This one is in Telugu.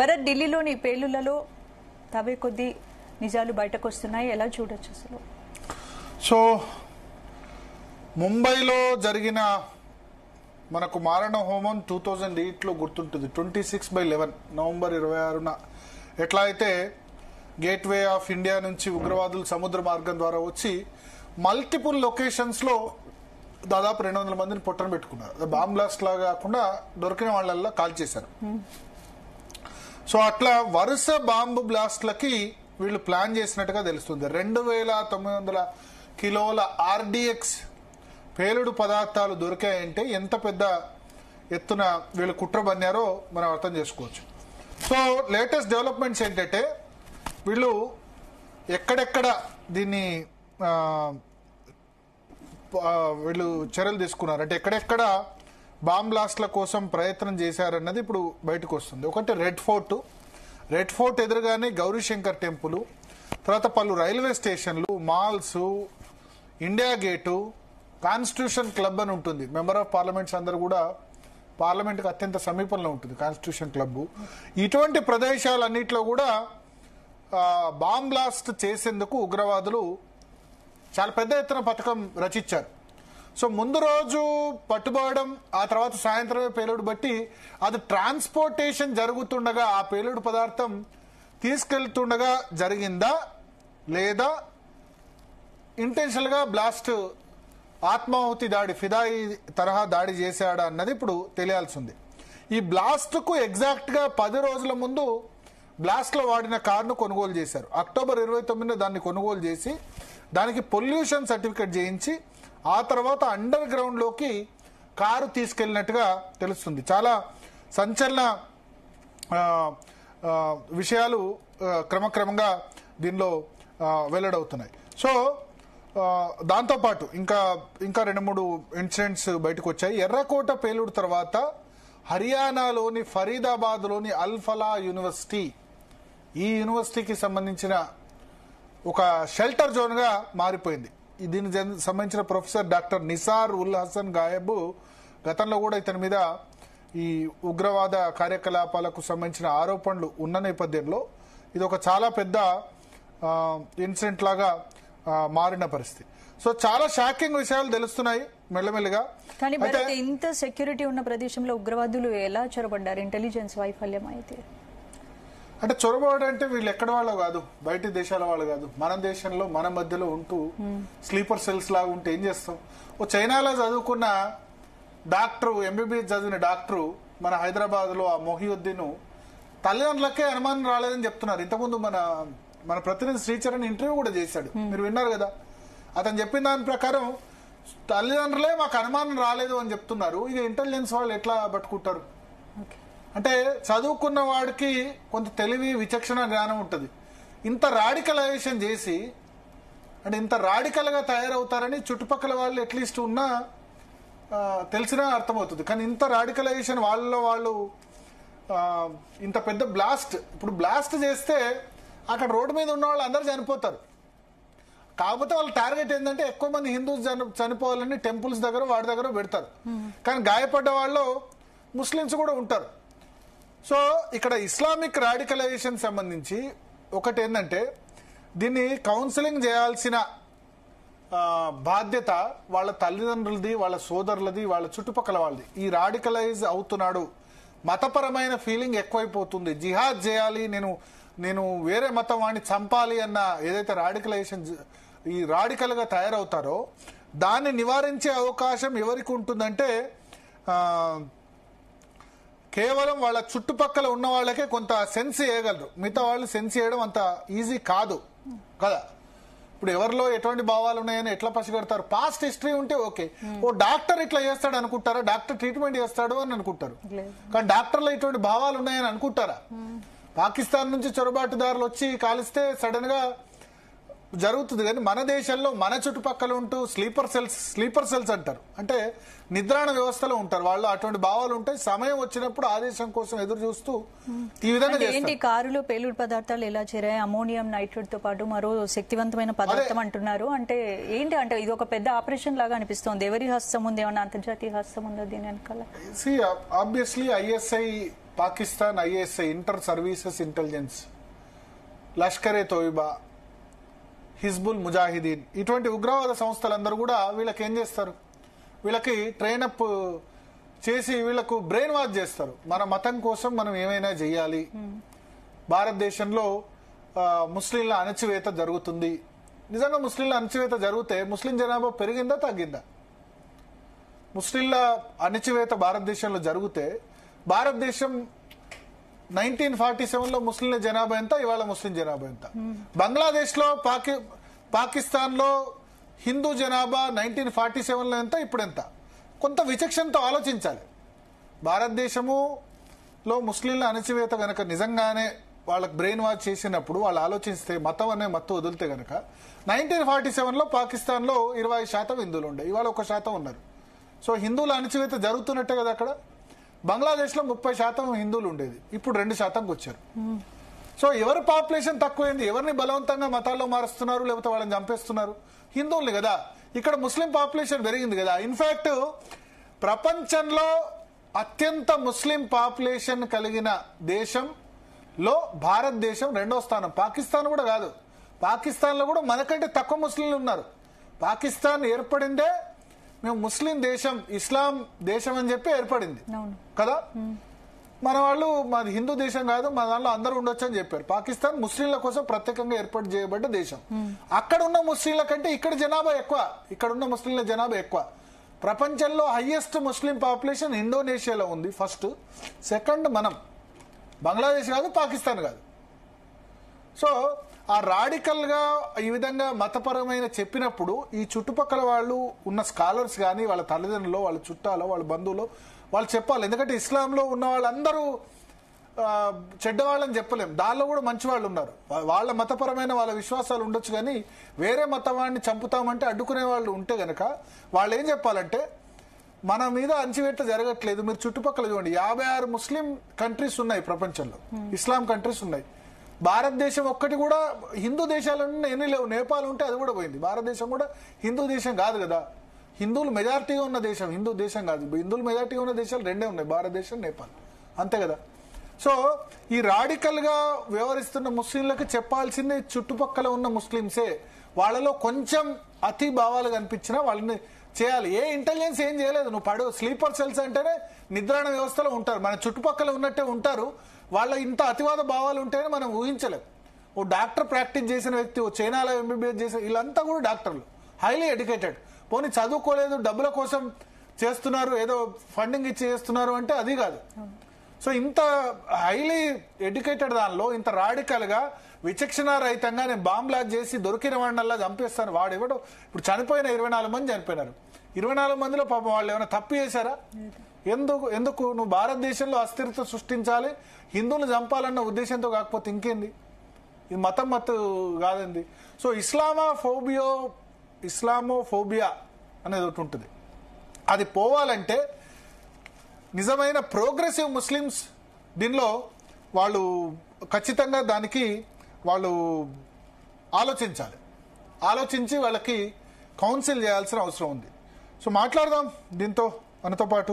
భరత్, ఢిల్లీలోని పేలుళ్లలో తవ్వే కొద్ది నిజాలు బయటకు వస్తున్నాయి, ఎలా చూడొచ్చు అసలు? సో ముంబైలో జరిగిన మనకు మారణ హోమం 2008లో గుర్తుంటుంది. 26/11 నవంబర్ 26న ఎట్లా అయితే గేట్వే ఆఫ్ ఇండియా నుంచి ఉగ్రవాదులు సముద్ర మార్గం ద్వారా వచ్చి మల్టిపుల్ లొకేషన్స్లో దాదాపు 200 మందిని పొట్టన పెట్టుకున్నారు. బాంబ్ బ్లాస్ట్ లాగా కాకుండా దొరికిన వాళ్ళల్లో కాల్ చేశారు. సో అట్లా వరుస బాంబు బ్లాస్ట్లకి వీళ్ళు ప్లాన్ చేసినట్టుగా తెలుస్తుంది. 2900 కిలోల ఆర్డిఎక్స్ పేలుడు పదార్థాలు దొరికాయంటే ఎంత పెద్ద ఎత్తున వీళ్ళు కుట్ర బన్నారో మనం అర్థం చేసుకోవచ్చు. సో లేటెస్ట్ డెవలప్మెంట్స్ ఏంటంటే వీళ్ళు ఎక్కడెక్కడ దీన్ని వీళ్ళు చర్యలు తీసుకున్నారు అంటే ఎక్కడెక్కడ బాంబ్ బ్లాస్ట్ల కోసం ప్రయత్నం చేశారన్నది ఇప్పుడు బయటకు వస్తుంది. ఒకటి రెడ్ ఫోర్ట్ ఎదురుగానే గౌరీశంకర్ టెంపుల్, తర్వాత పలు రైల్వే స్టేషన్లు, malls, India gate, constitution club అని ఉంటుంది. మెంబర్ ఆఫ్ పార్లమెంట్స్ అందరూ కూడా పార్లమెంట్కి అత్యంత సమీపంలో ఉంటుంది కాన్స్టిట్యూషన్ క్లబ్. ఇటువంటి ప్రదేశాలన్నింటిలో కూడా బాంబ్ బ్లాస్ట్ చేసేందుకు ఉగ్రవాదులు చాలా పెద్ద ఎత్తున పథకం రచించారు. సో ముందు రోజు పట్టుబడడం, ఆ తర్వాత సాయంత్రమే పేలుడు బట్టి అది ట్రాన్స్పోర్టేషన్ జరుగుతుండగా ఆ పేలుడు పదార్థం తీసుకెళ్తుండగా జరిగిందా లేదా ఇంటెన్షనల్గా బ్లాస్ట్ ఆత్మాహుతి దాడి, ఫిదాయి తరహా దాడి చేశాడా అన్నది ఇప్పుడు తెలియాల్సి ఉంది. ఈ బ్లాస్ట్కు ఎగ్జాక్ట్గా 10 రోజుల ముందు బ్లాస్ట్లో వాడిన కారును కొనుగోలు చేశారు. అక్టోబర్ 29న దాన్ని కొనుగోలు చేసి దానికి పొల్యూషన్ సర్టిఫికేట్ చేయించి ఆ తర్వాత అండర్ గ్రౌండ్లోకి కారు తీసుకెళ్ళినట్టుగా తెలుస్తుంది. చాలా సంచలన విషయాలు క్రమక్రమంగా దీనిలో వెల్లడవుతున్నాయి. సో దాంతోపాటు ఇంకా 2-3 ఇన్సిడెంట్స్ బయటకు వచ్చాయి. ఎర్రకోట పేలుడు తర్వాత హర్యానాలోని ఫరీదాబాద్లోని అల్ ఫలా యూనివర్సిటీ, ఈ యూనివర్సిటీకి సంబంధించిన ఒక షెల్టర్ జోన్గా మారిపోయింది. దీనికి సంబంధించిన ప్రొఫెసర్ డాక్టర్ నిసార్ ఉల్ హసన్ గాయబ్ గతంలో కూడా ఇతని మీద ఈ ఉగ్రవాద కార్యకలాపాలకు సంబంధించిన ఆరోపణలు ఉన్న నేపథ్యంలో ఇది ఒక చాలా పెద్ద ఇన్సిడెంట్ లాగా మారిన పరిస్థితి. సో చాలా షాకింగ్ విషయాలు తెలుస్తున్నాయి మెల్లమెల్లిగా. కానీ ఇంత సెక్యూరిటీ ఉన్న ప్రదేశంలో ఉగ్రవాదులు ఎలా చొరబడ్డారు? ఇంటెలిజెన్స్ వైఫల్యం అయితే అంటే చొరబడి అంటే వీళ్ళు ఎక్కడ వాళ్ళు కాదు, బయట దేశాల వాళ్ళు కాదు, మన దేశంలో మన మధ్యలో ఉంటూ స్లీపర్ సెల్స్ లాగా ఉంటే ఏం చేస్తాం? ఓ చైనాలో చదువుకున్న డాక్టరు, ఎంబీబీఎస్ చదివిన డాక్టరు మన హైదరాబాద్లో ఆ మొహియుద్దీన్ తల్లిదండ్రులకే అనుమానం రాలేదని చెప్తున్నారు. ఇంతకుముందు మన ప్రతినిధి శ్రీచరణ్ ఇంటర్వ్యూ కూడా చేశాడు, మీరు విన్నారు కదా. అతను చెప్పిన దాని ప్రకారం తల్లిదండ్రులే మాకు అనుమానం రాలేదు అని చెప్తున్నారు. ఇక ఇంటెలిజెన్స్ వాళ్ళు ఎట్లా పట్టుకుంటారు? అంటే చదువుకున్న వాడికి కొంత తెలివి, విచక్షణ, జ్ఞానం ఉంటుంది. ఇంత రాడికలైజేషన్ చేసి అంటే ఇంత రాడికల్గా తయారవుతారని చుట్టుపక్కల వాళ్ళు అట్లీస్ట్ ఉన్నా తెలిసినా అర్థమవుతుంది. కానీ ఇంత రాడికలైజేషన్ వాళ్ళు ఇంత పెద్ద బ్లాస్ట్, ఇప్పుడు బ్లాస్ట్ చేస్తే అక్కడ రోడ్డు మీద ఉన్న వాళ్ళు అందరూ చనిపోతారు. కాకపోతే వాళ్ళ టార్గెట్ ఏంటంటే ఎక్కువ మంది హిందూస్ చనిపోవాలని టెంపుల్స్ దగ్గర వాడి దగ్గర పెడతారు. కానీ గాయపడ్డ వాళ్ళు ముస్లిమ్స్ కూడా ఉంటారు. సో ఇక్కడ ఇస్లామిక్ రాడికలైజేషన్ సంబంధించి ఒకటి ఏంటంటే దీన్ని కౌన్సిలింగ్ చేయాల్సిన బాధ్యత వాళ్ళ తల్లిదండ్రులది, వాళ్ళ సోదరులది, వాళ్ళ చుట్టుపక్కల వాళ్ళది. ఈ రాడికలైజ్ అవుతున్నాడు, మతపరమైన ఫీలింగ్ ఎక్కువైపోతుంది, జిహాద్ చేయాలి, నేను వేరే మతం వాడిని చంపాలి అన్న ఏదైతే రాడికలైజేషన్, ఈ రాడికల్గా తయారవుతారో దాన్ని నివారించే అవకాశం ఎవరికి ఉంటుందంటే కేవలం వాళ్ళ చుట్టుపక్కల ఉన్న వాళ్ళకే కొంత సెన్స్ చేయగలరు. మిగతా వాళ్ళు సెన్స్ చేయడం అంత ఈజీ కాదు కదా. ఇప్పుడు ఎవరిలో ఎటువంటి భావాలు ఉన్నాయని ఎట్లా పసిగడతారు? పాస్ట్ హిస్టరీ ఉంటే ఓకే, ఓ డాక్టర్ ఇట్లా చేస్తాడు అనుకుంటారా? డాక్టర్ ట్రీట్మెంట్ చేస్తాడు అని అనుకుంటారు. కానీ డాక్టర్లో ఇటువంటి భావాలు ఉన్నాయని అనుకుంటారా? పాకిస్తాన్ నుంచి చొరబాటుదారులు వచ్చి కాలిస్తే సడన్ గా జరుగుతుంది. కానీ మన దేశంలో మన చుట్టుపక్కల ఉంటూ స్లీపర్ సెల్స్ అంటారు, అంటే నిద్రాణ వ్యవస్థలో ఉంటారు వాళ్ళు. అటువంటి భావాలు ఉంటాయి. సమయం వచ్చినప్పుడు ఆదేశం కోసం ఎదురు చూస్తూ ఈ విధంగా ఏంటి కారులో పేలుడు పదార్థాలు ఎలా చేరాయి? అమోనియం నైట్రేట్ తో పాటు మరో శక్తివంతమైన పదార్థం అంటున్నారు. అంటే ఏంటి అంటే ఇది ఒక పెద్ద ఆపరేషన్ లాగా అనిపిస్తోంది. ఎవరి హస్తం ఉంది? ఏమన్నా అంతర్జాతీయ హస్తం ఉందా దీని వెనకాల? Obviously ISI Pakistan ISI, inter services intelligence, Lashkar-e Taiba, Hizbul Mujahideen, ఇటువంటి ఉగ్రవాద సంస్థలందరూ కూడా వీళ్ళకి ఏం చేస్తారు, వీళ్ళకి ట్రైనప్ చేసి వీళ్ళకు బ్రెయిన్ వాష్ చేస్తారు. మన మతం కోసం మనం ఏమైనా చేయాలి, భారతదేశంలో ముస్లింల అణచివేత జరుగుతుంది. నిజంగా ముస్లింల అణచివేత జరిగితే ముస్లిం జనాభా పెరిగిందా తగ్గిందా? ముస్లింల అణచివేత భారతదేశంలో జరిగితే భారతదేశం 1947లో ముస్లింల జనాభా ఎంత, ఇవాళ ముస్లిం జనాభా ఎంత? బంగ్లాదేశ్ లో పాకిస్తాన్ లో హిందూ జనాభా 1947లో ఎంత, ఇప్పుడు ఎంత? కొంత విచక్షణతో ఆలోచించాలి. భారతదేశములో ముస్లింల అణచివేత గనక నిజంగానే వాళ్ళకి బ్రెయిన్ వాష్ చేసినప్పుడు వాళ్ళు ఆలోచిస్తే, మతం అనే మత్తు వదిలితే గనక 1947లో పాకిస్తాన్ లో 20% హిందువులు ఉండే, ఇవాళ 1% ఉన్నారు. సో హిందువుల అణచివేత జరుగుతున్నట్టే కదా అక్కడ. బంగ్లాదేశ్ లో 30% హిందువులు ఉండేది, ఇప్పుడు 2%కి వచ్చారు. సో ఎవరి పాపులేషన్ తక్కువైంది, ఎవరిని బలవంతంగా మతాల్లో మారుస్తున్నారు లేకపోతే వాళ్ళని చంపేస్తున్నారు? హిందువుల్ని కదా. ఇక్కడ ముస్లిం పాపులేషన్ పెరిగింది కదా. ఇన్ఫాక్ట్ ప్రపంచంలో అత్యంత ముస్లిం పాపులేషన్ కలిగిన దేశంలో భారతదేశం 2వ స్థానం. పాకిస్తాన్ కూడా కాదు, పాకిస్తాన్ లో కూడా మనకంటే తక్కువ ముస్లింలు ఉన్నారు. పాకిస్తాన్ ఏర్పడిందే మేము ముస్లిం దేశం, ఇస్లాం దేశం అని చెప్పి ఏర్పడింది కదా. మన వాళ్ళు మాది హిందూ దేశం కాదు, మన దాంట్లో అందరూ ఉండొచ్చు అని చెప్పారు. పాకిస్తాన్ ముస్లింల కోసం ప్రత్యేకంగా ఏర్పాటు చేయబడ్డ దేశం. అక్కడ ఉన్న ముస్లింల కంటే ఇక్కడ జనాభా ఎక్కువ, ఇక్కడ ఉన్న ముస్లింల జనాభా ఎక్కువ. ప్రపంచంలో హైయెస్ట్ ముస్లిం పాపులేషన్ ఇండోనేషియాలో ఉంది ఫస్ట్, సెకండ్ మనం, బంగ్లాదేశ్ కాదు, పాకిస్తాన్ కాదు. సో ఆ రాడికల్ గా ఈ విధంగా మతపరమైన చెప్పినప్పుడు ఈ చుట్టుపక్కల వాళ్ళు ఉన్న స్కాలర్స్ కానీ, వాళ్ళ తల్లిదండ్రులు, వాళ్ళ చుట్టాలో, వాళ్ళ బంధువులు వాళ్ళు చెప్పాలి. ఎందుకంటే ఇస్లాంలో ఉన్న వాళ్ళందరూ చెడ్డవాళ్ళని చెప్పలేం, దానిలో కూడా మంచి వాళ్ళు ఉన్నారు. వాళ్ళ మతపరమైన వాళ్ళ విశ్వాసాలు ఉండొచ్చు, కానీ వేరే మతవాడిని చంపుతామంటే అడ్డుకునే వాళ్ళు ఉంటే గనక వాళ్ళు ఏం చెప్పాలంటే, మన మీద అణచివేత జరగట్లేదు, మీరు చుట్టుపక్కల చూడండి 56 ముస్లిం కంట్రీస్ ఉన్నాయి ప్రపంచంలో, ఇస్లాం కంట్రీస్ ఉన్నాయి. భారతదేశం ఒక్కటి కూడా హిందూ దేశాలన్నీ ఎన్ని లేవు. నేపాల్ ఉంటే అది కూడా పోయింది. భారతదేశం కూడా హిందూ దేశం కాదు కదా. హిందువులు మెజారిటీగా ఉన్న దేశం, హిందూ దేశం కాదు. హిందువులు మెజారిటీగా ఉన్న దేశాలు 2 ఉన్నాయి, భారతదేశం, నేపాల్, అంతే కదా. సో ఈ రాడికల్ గా వ్యవహరిస్తున్న ముస్లింలకు చెప్పాల్సింది చుట్టుపక్కల ఉన్న ముస్లింసే. వాళ్ళలో కొంచెం అతి భావాలు కనిపించినా వాళ్ళని చేయాలి. ఏ ఇంటెలిజెన్స్ ఏం చేయలేదు. నువ్వు స్లీపర్ సెల్స్ అంటేనే నిద్రాణ వ్యవస్థలో ఉంటారు, మన చుట్టుపక్కల ఉన్నట్టే ఉంటారు. వాళ్ళ ఇంత అతివాద భావాలు ఉంటాయని మనం ఊహించలేం. ఓ డాక్టర్ ప్రాక్టీస్ చేసిన వ్యక్తి, ఓ చైనాలో ఎంబీబీఎస్ చేసిన, వీళ్ళంతా కూడా డాక్టర్లు, హైలీ ఎడ్యుకేటెడ్. పోనీ చదువుకోలేదు, డబ్బుల కోసం చేస్తున్నారు, ఏదో ఫండింగ్ ఇచ్చి చేస్తున్నారు అంటే అది కాదు. సో ఇంత హైలీ ఎడ్యుకేటెడ్ దానిలో ఇంత రాడికల్ గా విచక్షణ రహితంగా నేను బాంబ్ బ్లాస్ట్ చేసి దొరికిన వాడినల్లా చంపేస్తాను, వాడు ఎవడో. ఇప్పుడు చనిపోయిన 24 మంది చనిపోయినారు. 24 మందిలో పాపం వాళ్ళు ఏమైనా తప్పు చేశారా? ఎందుకు నువ్వు భారతదేశంలో అస్థిరత సృష్టించాలి, హిందువులు చంపాలన్న ఉద్దేశంతో, కాకపోతే ఇంకేంది? ఇది మత్తు కాదండి. సో ఇస్లామోఫోబియా అనేది ఒకటి ఉంటుంది. అది పోవాలంటే నిజమైన ప్రోగ్రెసివ్ ముస్లిమ్స్ దీనిలో వాళ్ళు ఖచ్చితంగా దానికి వాళ్ళు ఆలోచించాలి. ఆలోచించి వాళ్ళకి కౌన్సిల్ చేయాల్సిన అవసరం ఉంది. సో మాట్లాడదాం దీంతో మనతో పాటు